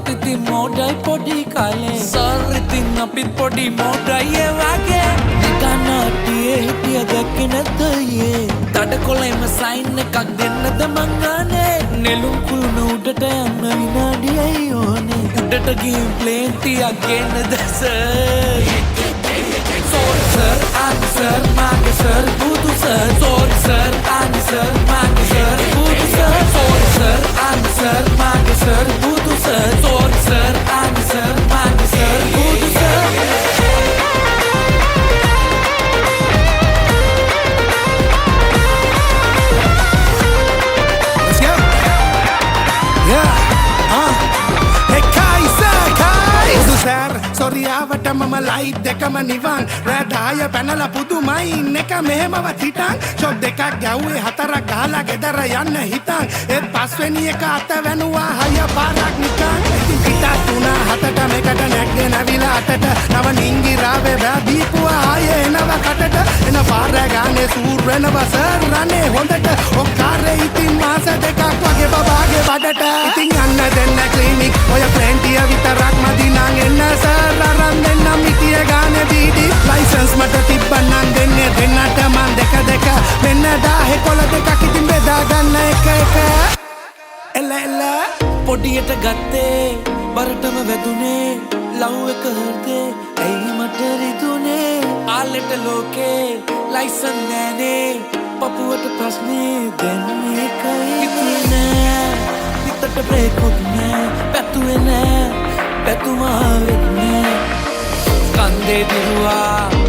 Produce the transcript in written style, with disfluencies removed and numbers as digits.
Titi modai podi kale Sariti napit podi modai ye wage Nigana tiye hitiya dakke nadda ye Tadakola ema sign ekak dennada mangane Nelum kuluna udata yanna vinadiyai one Udata giyin plane tiyak gennada sir Sorry sir, I'm sir, mage sir, budu sir Sorry sir, I'm sir, mage sir, budu sir Sorry sir, I'm sir, mage sir, budu sir Sorry sir, I'm sir, mage sir, budu sir Let's go. Yeah. Hey Kaiser, Budu sir, sorry ආවට මම light දෙකම නිවන් රෑ 10 පැනලා පුදුමයි ඉන්න එක මෙහෙමවත් හිටන් shot දෙකක් ගැව්වේ හතරක් ගහලා ගෙදර යන්න හිතන් ඒත් පස්වෙනි එක අත වැනුවා 6 පාරක් නිකන් පිටත් 3-7ට මේකට නැග්ගෙන ඇවිලා 8ට නව නිංගිරාවේ බෑ දීපුවා ආයේ එනවා කටට එන පාර ගානේ සූර් වෙනවා සර් රනේ හොඳට ඔක්කාරේ ඉතින් මාස දෙකක් වගේ බබාගේ බඩට ඉතින් යන්න දෙන්න ක්ලිනික් ඔය ප්ලැන්ටිය විතරක් මදි නං එන්න සර් අරන් දෙන්නම් මිටිය ගානේ බීඩි ලයිසන්ස් මට තිබ්බනම් දෙන්නේ දෙන්නට මන් දෙක දෙක මෙන්න 10 කොළ දෙකක් ඉතින් බෙදා ගන්න එක එක එල එල පොඩියට ගත්තේ බරටම වැදුනේ ලව් එක හර්දේ ඇයි මට රිදුනේ ආලෙට ලෝකේ ලයිසන් නෑනේ පපුවට ප්‍රශ්නේ දෙන්නේ එකයි නෑ හිතට බ්‍රේකුත් නෑ පැතුවේ නෑ පැතුමාවෙත් නෑ කන්දේ දිරුවා